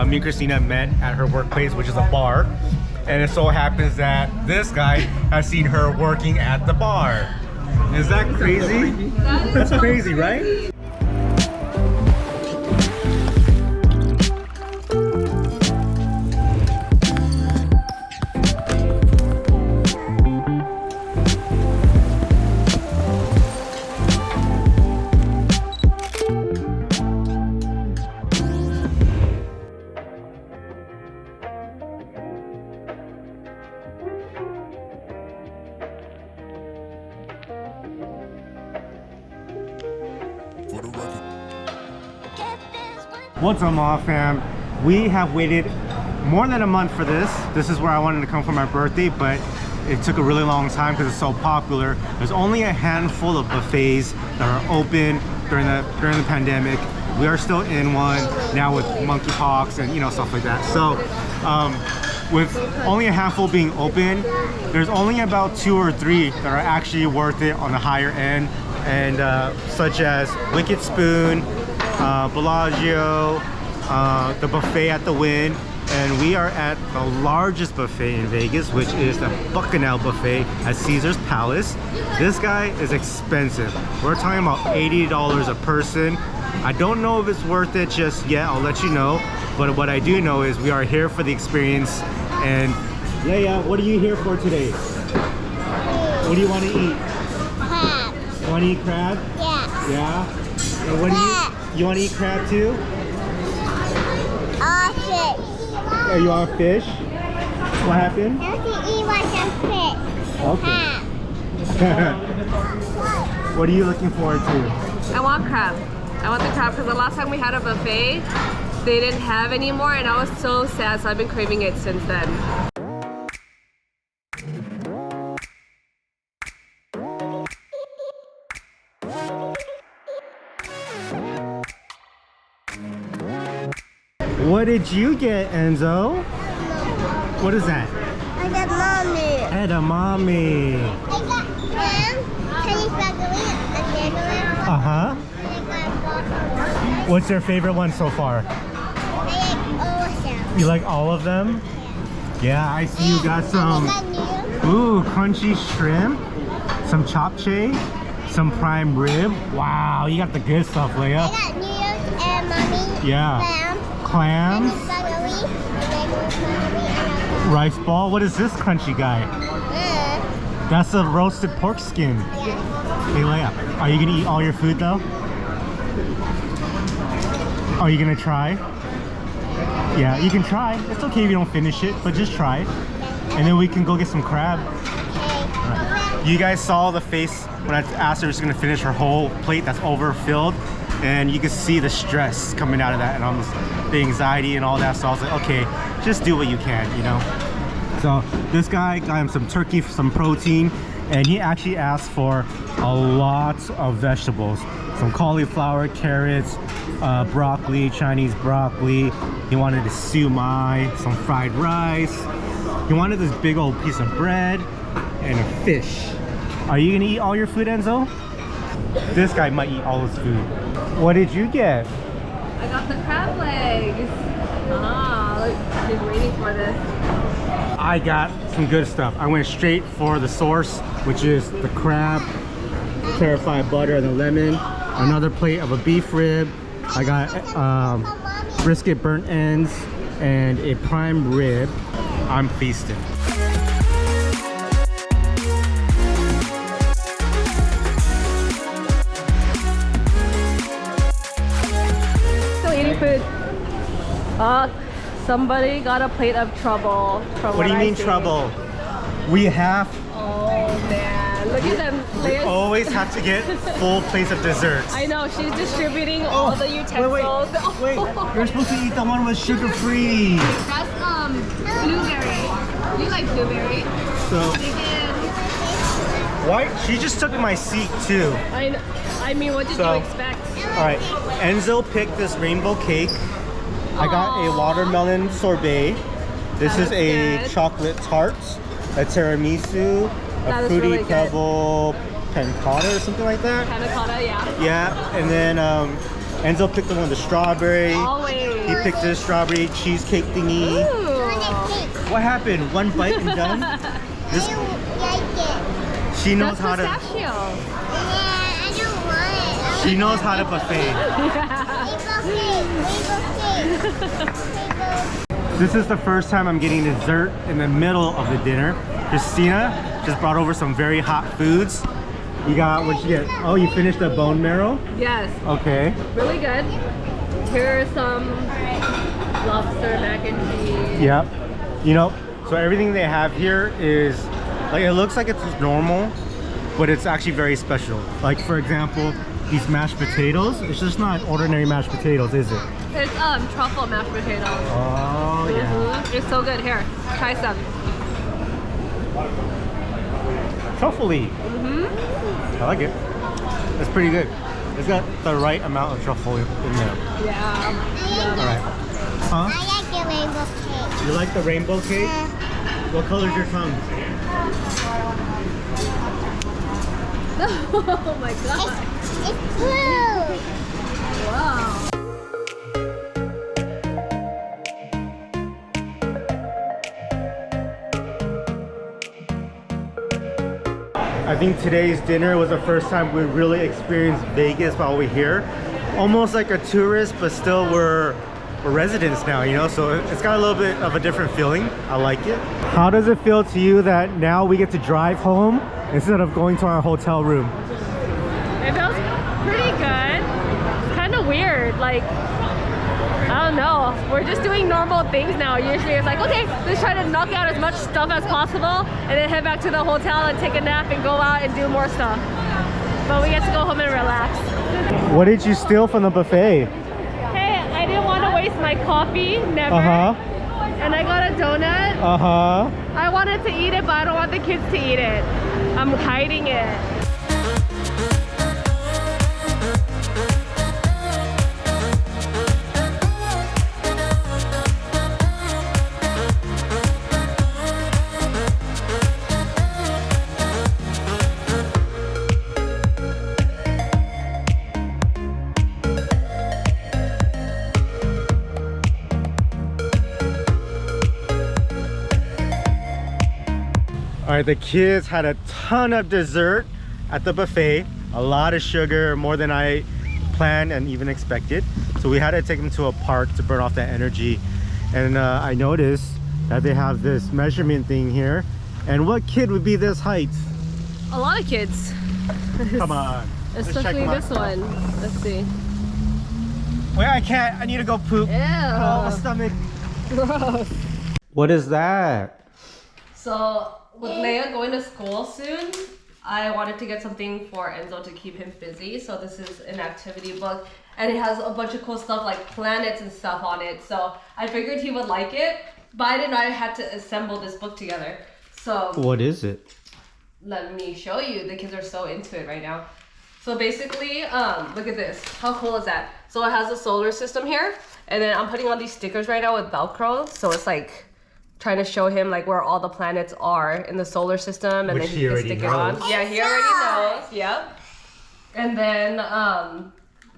me and Christina met at her workplace, which is a bar. And it so happens that this guy has seen her working at the bar. Is that crazy? That's crazy, right? What's up, Bryan Pham? We have waited more than a month for this. This is where I wanted to come for my birthday, but it took a really long time because it's so popular. There's only a handful of buffets that are open during the pandemic. We are still in one now with monkeypox and stuff like that. So with only a handful being open, there's only about 2 or 3 that are actually worth it on the higher end, and such as Wicked Spoon, Bellagio, the buffet at the Wynn, and we are at the largest buffet in Vegas, which is the Bacchanal buffet at Caesar's Palace. This guy is expensive. We're talking about $80 a person. I don't know if it's worth it just yet. I'll let you know. But what I do know is we are here for the experience. And Leia, what are you here for today? What do you want to eat? Crab. You want to eat crab? Yeah. Yeah? And what do you want to eat crab too? Fish. Oh, you want fish? What happened? I want to eat like some fish. Okay. What are you looking forward to? I want crab. I want the crab because the last time we had a buffet, they didn't have anymore, and I was so sad, so I've been craving it since then. What did you get, Enzo? What is that? I got mommy. Edamame. I got ham, Chinese spaghetti, and yellow. Uh-huh. I got What's your favorite one so far? I like all of them. You like all of them? Yeah, I see you got some, ooh, crunchy shrimp, some japchae, some prime rib. Wow, you got the good stuff, Leia. I got noodles and mommy. Yeah. Clams. Spaghetti, and spaghetti, Rice ball. What is this crunchy guy? That's a roasted pork skin. Yes. Hey, Leia, are you gonna eat all your food though? Are you gonna try? Yeah, you can try. It's okay if you don't finish it, but just try it. And then we can go get some crab. Right. You guys saw the face when I asked her if she's gonna finish her whole plate that's overfilled, and you can see the stress coming out of that, and almost the anxiety and all that. So I was like, okay, just do what you can, So this guy got him some turkey, some protein, and he actually asked for a lot of vegetables. Some cauliflower, carrots, broccoli, Chinese broccoli. He wanted a siu mai, some fried rice. He wanted this big old piece of bread and a fish. Are you gonna eat all your food, Enzo? This guy might eat all his food. What did you get? I got the crab legs. I've been waiting for this. I got some good stuff. I went straight for the source, which is the crab, clarified butter, and the lemon. Another plate of a beef rib. I got brisket burnt ends and a prime rib. I'm feasting. Still eating food. Somebody got a plate of trouble. From What do you mean trouble? We have. Oh man, look at them. We always have to get full plates of desserts. I know, she's distributing all the utensils. Wait, you're supposed to eat the one with sugar-free. That's blueberry. You like blueberry? So They did. why? She just took my seat too. I mean, what did you expect? All right, Enzo picked this rainbow cake. I got a watermelon sorbet. This is a good. chocolate tart, a tiramisu, That a is fruity really good. pebble panna cotta or something like that. Panna cotta, yeah. Yeah, and then Enzo picked the one with the strawberry. Always. He picked this strawberry cheesecake thingy. Ooh. What happened? One bite and done? This, she knows how to. Pistachio. Yeah, I don't want it. She knows how to buffet. This is the first time I'm getting dessert in the middle of the dinner. Christina just brought over some very hot foods. You got what you get? Oh, you finished the bone marrow? Yes. Okay. Really good. Here are some lobster mac and cheese. Yep. You know, so everything they have here is like, it looks like it's normal, but it's actually very special. Like, for example, these mashed potatoes, it's just not ordinary mashed potatoes, is it? It's truffle mashed potatoes. Oh, yeah. Mhm. It's so good. Here, try some. Truffle-y. I like it. It's pretty good. It's got the right amount of truffle in there. Yeah. All right. Huh? I like the rainbow cake. You like the rainbow cake? What color is your tongue? Oh my god. It's blue. Wow. I think today's dinner was the first time we really experienced Vegas while we're here. Almost like a tourist, but still we're residents now, you know? So it's got a little bit of a different feeling. I like it. How does it feel to you that now we get to drive home instead of going to our hotel room? It feels pretty good. It's kind of weird. Like, I don't know. We're just doing normal things now. Usually it's like, okay, let's try to knock out as much stuff as possible and then head back to the hotel and take a nap and go out and do more stuff. But we get to go home and relax. What did you steal from the buffet? Hey, I didn't want to waste my coffee, never. And I got a donut. I wanted to eat it, but I don't want the kids to eat it. I'm hiding it. All right, the kids had a ton of dessert at the buffet, a lot of sugar, more than I planned and even expected. So we had to take them to a park to burn off that energy. And I noticed that they have this measurement thing here. And what kid would be this height? A lot of kids. Come on. Let's check Especially them this out. one. Let's see. Wait, I can't. I need to go poop. Ew. Oh, my stomach. Gross. What is that? So, with Leia going to school soon, I wanted to get something for Enzo to keep him busy. So this is an activity book and it has a bunch of cool stuff like planets and stuff on it. So I figured he would like it, but I didn't know I had to assemble this book together. So What is it? let me show you. The kids are so into it right now. So basically, look at this. How cool is that? So it has a solar system here, and then I'm putting on these stickers right now with Velcro. So it's like trying to show him like where all the planets are in the solar system, and Which then he he can already stick it knows. on. Yeah, he already knows. Yep. And then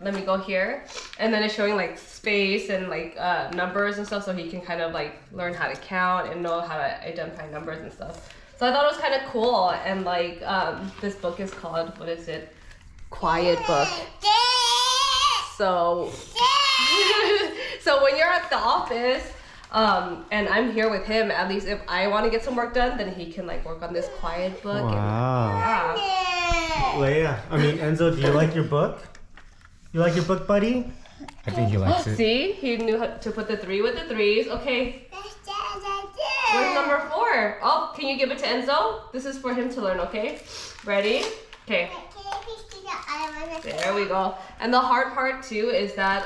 let me go here, and then it's showing like space and like numbers and stuff, so he can kind of like learn how to count and know how to identify numbers and stuff. So I thought it was kind of cool, and like this book is called, what is it? Quiet Book. So so when you're at the office and I'm here with him, at least if I want to get some work done, then he can like work on this quiet book. Wow. And, yeah. Leia, I mean Enzo, do you like your book? You like your book, buddy? I think he likes it. See, he knew how to put the 3 with the 3s. Okay, where's number 4? Oh, can you give it to Enzo? This is for him to learn, okay? Ready? Okay. There we go. And the hard part too is that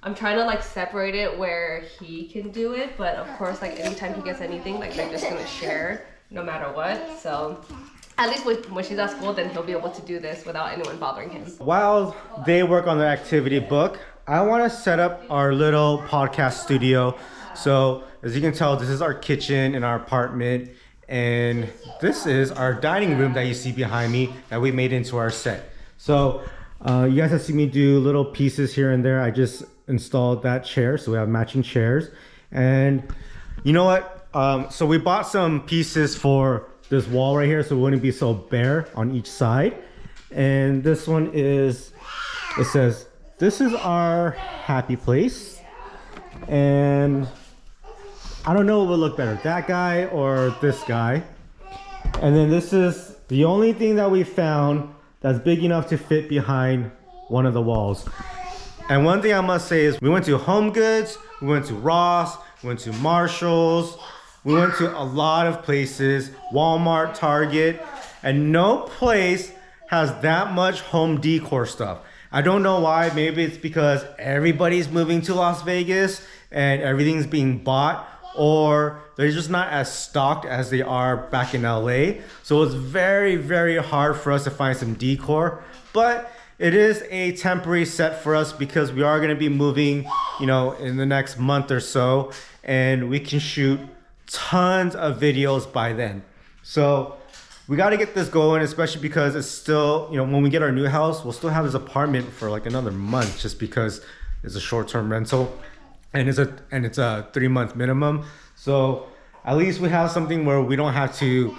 I'm trying to like separate it where he can do it, but of course like anytime he gets anything, like they're just gonna share no matter what. So at least when she's at school, then he'll be able to do this without anyone bothering him. While they work on the activity book, I want to set up our little podcast studio. So as you can tell, this is our kitchen in our apartment, and this is our dining room that you see behind me that we made into our set. So you guys have seen me do little pieces here and there. I just installed that chair, so we have matching chairs. And you know what? So we bought some pieces for this wall right here, so it wouldn't be so bare on each side. And this one is, it says, "This is our happy place." And I don't know what would look better, that guy or this guy. And then this is the only thing that we found that's big enough to fit behind one of the walls. And one thing I must say is we went to Home Goods, we went to Ross, we went to Marshall's, we went to a lot of places, Walmart, Target, and no place has that much home decor stuff. I don't know why. Maybe it's because everybody's moving to Las Vegas and everything's being bought, or they're just not as stocked as they are back in LA. So it's very, very hard for us to find some decor. But it is a temporary set for us because we are going to be moving, you know, in the next month or so, and we can shoot tons of videos by then. So we got to get this going, especially because it's still, you know, when we get our new house, we'll still have this apartment for like another month just because it's a short-term rental and it's a 3-month minimum. So at least we have something where we don't have to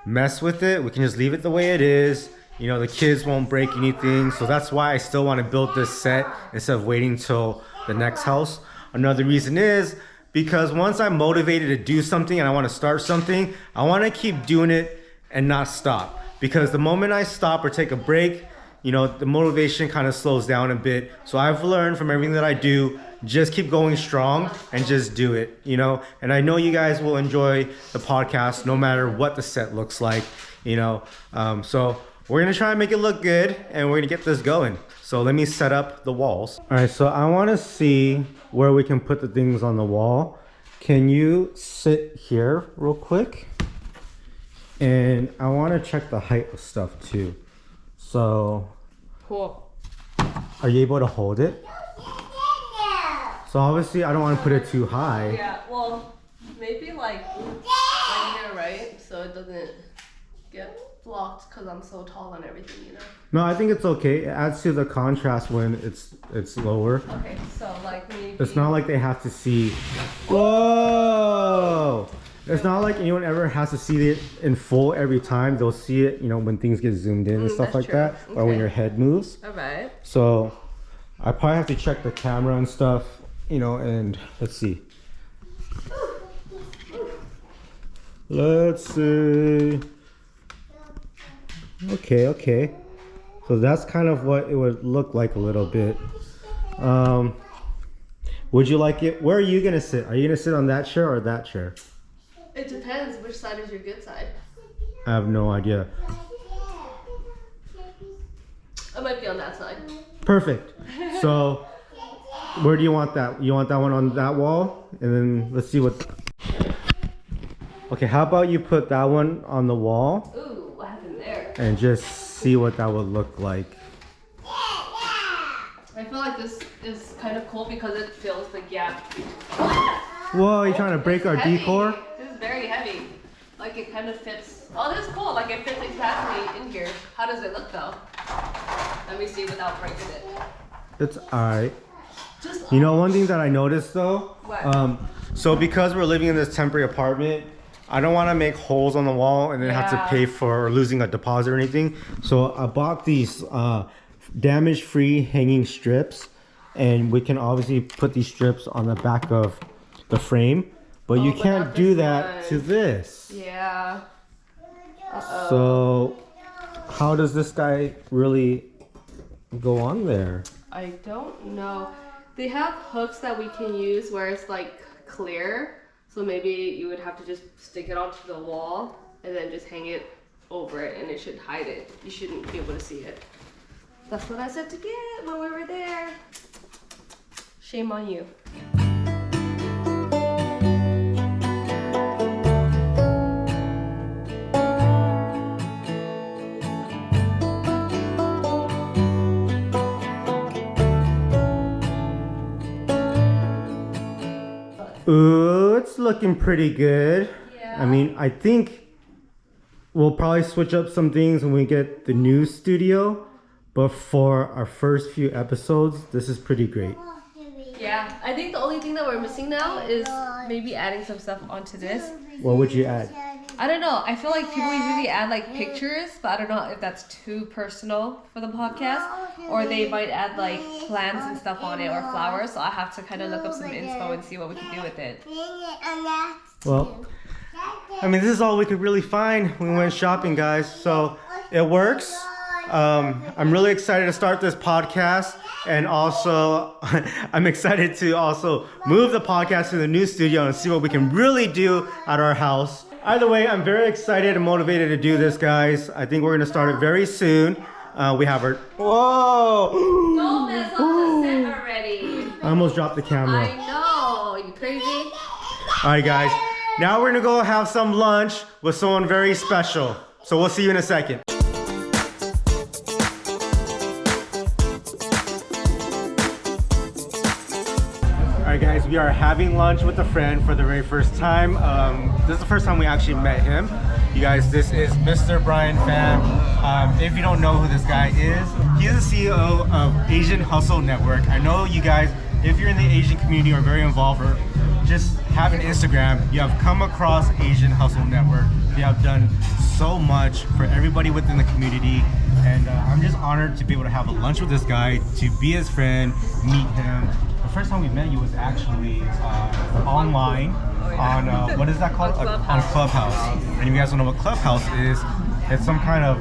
mess with it. We can just leave it the way it is. You know, the kids won't break anything. So that's why I still want to build this set instead of waiting till the next house. Another reason is because once I'm motivated to do something and I want to start something, I want to keep doing it and not stop. Because the moment I stop or take a break, you know, the motivation kind of slows down a bit. So I've learned from everything that I do, just keep going strong and just do it, you know. And I know you guys will enjoy the podcast no matter what the set looks like, you know. So we're gonna try and make it look good and we're gonna get this going. So let me set up the walls. All right, so I wanna see where we can put the things on the wall. Can you sit here real quick? And I wanna check the height of stuff too. So, Cool. are you able to hold it? So obviously I don't wanna put it too high. Yeah, well, maybe like right here, right? So it doesn't get blocked because I'm so tall and everything, you know? No, I think it's okay. It adds to the contrast when it's lower. Okay, so like maybe... It's not like they have to see. Whoa! It's not like anyone ever has to see it in full every time. They'll see it, you know, when things get zoomed in and stuff that's like true. that, or when Okay. your head moves. All right. So I probably have to check the camera and stuff, you know, and let's see. Let's see. Okay. So that's kind of what it would look like a little bit. Would you like it? Where are you gonna sit? Are you gonna sit on that chair or that chair? It depends which side is your good side. I have no idea. I might be on that side. Perfect. So where do you want that? You want that one on that wall? And then let's see what... Okay, how about you put that one on the wall? Ooh, what happened there? And just see what that would look like. I feel like this is kind of cool because it fills the gap. Whoa, you trying to break our Heavy. decor? This is very heavy. Like it kind of fits. Oh, this is cool. Like it fits exactly in here. How does it look though? Let me see without breaking it. It's alright. Just You know, one thing that I noticed though, What? so because we're living in this temporary apartment, I don't want to make holes on the wall and then have to Yeah. pay for losing a deposit or anything. So I bought these damage-free hanging strips, and we can obviously put these strips on the back of the frame, but you but can't not do this that one. to this. Yeah. Uh-oh. So how does this guy really go on there? I don't know. They have hooks that we can use where it's like clear. So maybe you would have to just stick it onto the wall and then just hang it over it and it should hide it. You shouldn't be able to see it. That's what I said to get when we were there. Shame on you. Ooh, it's looking pretty good. Yeah. I mean, I think we'll probably switch up some things when we get the new studio, but for our first few episodes, this is pretty great. Yeah, I think the only thing that we're missing now is maybe adding some stuff onto this. What would you add? I don't know. I feel like people usually add like pictures, but I don't know if that's too personal for the podcast, or they might add like plants and stuff on it or flowers. So I have to kind of look up some info and see what we can do with it. Well, I mean, this is all we could really find when we went shopping, guys. So it works. I'm really excited to start this podcast, and also I'm excited to also move the podcast to the new studio and see what we can really do at our house. Either way, I'm very excited and motivated to do this, guys. I think we're gonna start it very soon. We have our whoa! Don't mess up the set already. I almost dropped the camera. I know, you crazy? All right, guys. Now we're gonna go have some lunch with someone very special. So we'll see you in a second. Alright guys, we are having lunch with a friend for the very first time. This is the first time we actually met him. You guys, this is Mr. Bryan Pham. If you don't know who this guy is, he is the CEO of Asian Hustle Network. I know you guys, if you're in the Asian community or very involved or just have an Instagram, you have come across Asian Hustle Network. They have done so much for everybody within the community. And I'm just honored to be able to have a lunch with this guy, to be his friend, meet him. The first time we met you was actually online on, what is that called? On Clubhouse. And if you guys don't know what Clubhouse is, it's some kind of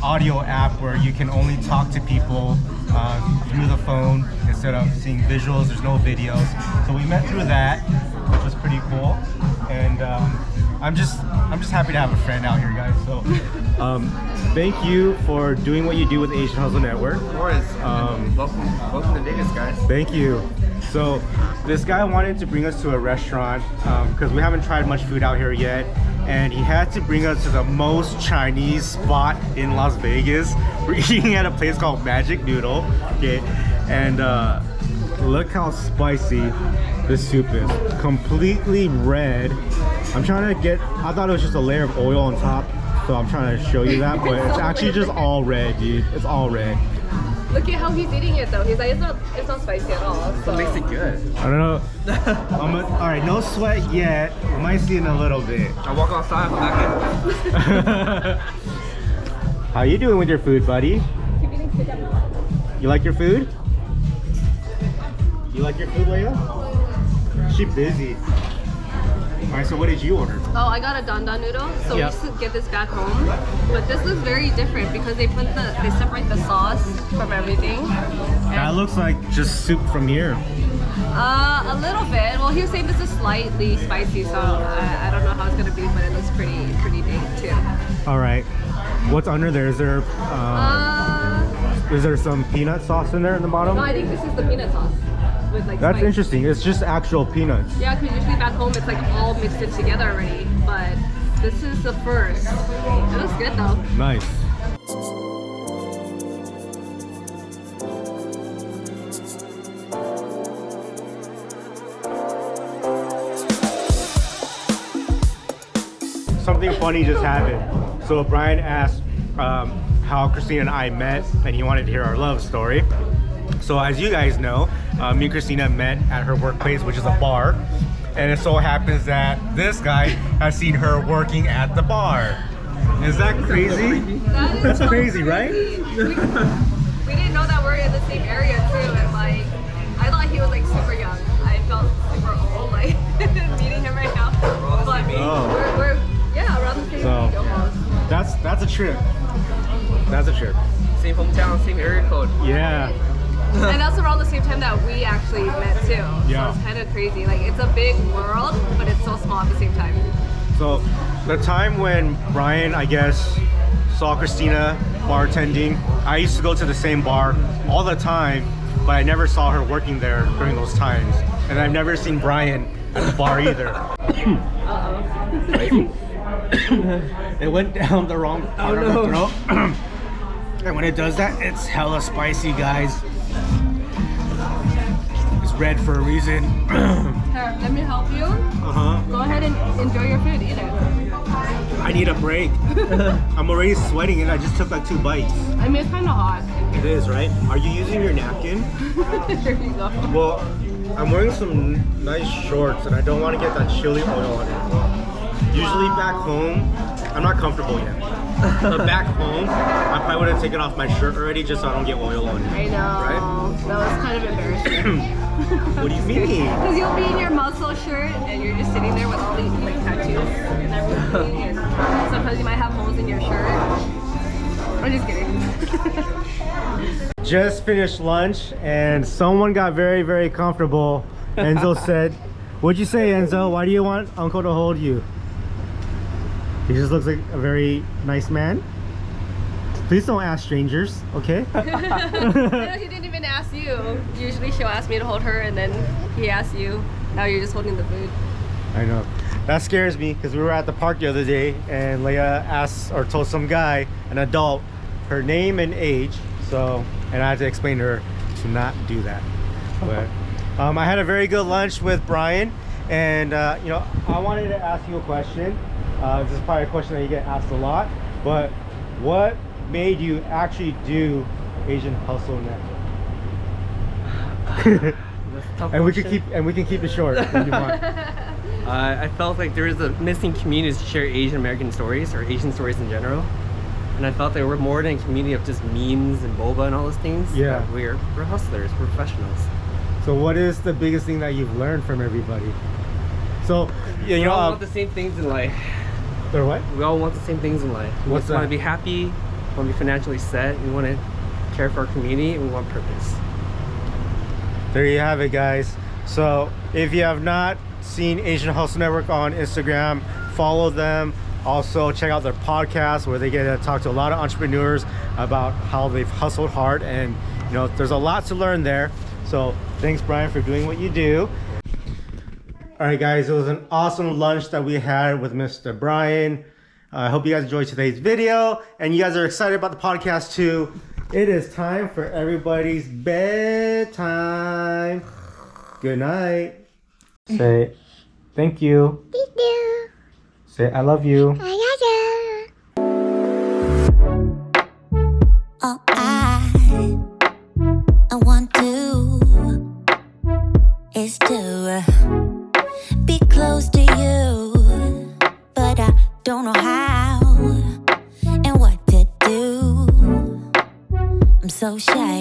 audio app where you can only talk to people through the phone instead of seeing visuals. There's no videos. So we met through that, which was pretty cool. And I'm just happy to have a friend out here, guys. So thank you for doing what you do with Asian Hustle Network. Of course. Welcome to Vegas, guys. Thank you. So this guy wanted to bring us to a restaurant because we haven't tried much food out here yet, and he had to bring us to the most Chinese spot in Las Vegas. We're eating at a place called Magic Noodle. Okay, and look how spicy this soup is. Completely red. I'm trying to get, I thought it was just a layer of oil on top, so I'm trying to show you that, but it's actually just all red, dude. It's all red. Look at how he's eating it though. He's like, it's not spicy at all. So. What makes it good? I don't know. All right, no sweat yet. We might see in a little bit. I walk outside, I'm back in. How you doing with your food, buddy? You like your food? You like your food, Leia? She busy. Alright, so what did you order? Oh, I got a dandan noodle, so we used to get this back home. But this looks very different because they separate the sauce from everything. That looks like just soup from here. A little bit. Well, he was saying this is slightly spicy, so I don't know how it's gonna be, but it looks pretty big too. Alright. What's under there? Is there some peanut sauce in there in the bottom? No, I think this is the peanut sauce. With like That's spice. interesting. It's just actual peanuts. Yeah, because usually back home it's like all mixed in together already, but this is the first. It looks good though. Nice. Something funny just happened. So Bryan asked how Christina and I met, and he wanted to hear our love story. So as you guys know, me and Christina met at her workplace, which is a bar. And it so happens that this guy has seen her working at the bar. Is that crazy? That's crazy, right? We didn't know that we're in the same area too, and like, I thought he was like super young. I felt super old, like meeting him right now. But we're around the same age almost. That's a trip. That's a trip. Same hometown, same area code. Yeah. And that's around the same time that we actually met too. Yeah. So it's kind of crazy. Like, it's a big world, but it's so small at the same time. So the time when Bryan, I guess, saw Christina bartending, I used to go to the same bar all the time, but I never saw her working there during those times. And I've never seen Bryan at the bar either. It went down the wrong part of the throat. And when it does that, it's hella spicy, guys. It's red for a reason. Here, let me help you. Go ahead and enjoy your food. Eat it. I need a break. I'm already sweating and I just took like 2 bites. I mean, it's kind of hot. It is, right? Are you using your napkin? There you go. Well, I'm wearing some nice shorts and I don't want to get that chili oil on it. Usually back home, I'm not comfortable yet. But back home, I probably would have taken off my shirt already just so I don't get oil on it. I know. Right? That was kind of embarrassing. What do you mean? Because you'll be in your muscle shirt and you're just sitting there with all these like tattoos and everything, and sometimes you might have holes in your shirt. I'm just kidding. Just finished lunch and someone got very, very comfortable. Enzo said, what'd you say, Enzo? Why do you want Uncle to hold you? He just looks like a very nice man. Please don't ask strangers, okay? No, he didn't even ask you. Usually she'll ask me to hold her and then he asks you. Now you're just holding the food. I know. That scares me because we were at the park the other day and Leia asked or told some guy, an adult, her name and age. So, and I had to explain to her to not do that. But I had a very good lunch with Bryan, and you know, I wanted to ask you a question. This is probably a question that you get asked a lot, but what made you actually do Asian Hustle Network? And we can keep it short if you want. I felt like there was a missing community to share Asian American stories or Asian stories in general. And I felt that we're more than a community of just memes and boba and all those things. Yeah. We're hustlers, we're professionals. So what is the biggest thing that you've learned from everybody? So, you We know, all want the same things in life. or what? We all want the same things in life. We What's just want that? to be happy, we want to be financially set, we want to care for our community, and we want purpose. There you have it, guys. So if you have not seen Asian Hustle Network on Instagram, follow them. Also check out their podcast where they get to talk to a lot of entrepreneurs about how they've hustled hard, and you know, there's a lot to learn there. So thanks, Bryan, for doing what you do. All right, guys, it was an awesome lunch that we had with Mr. Bryan. I hope you guys enjoyed today's video and you guys are excited about the podcast too. It is time for everybody's bedtime. Good night. Say thank you. Thank you. Say I love you. I love you. Oh, I want to is to be close to you, but I don't know how and what to do. I'm so shy.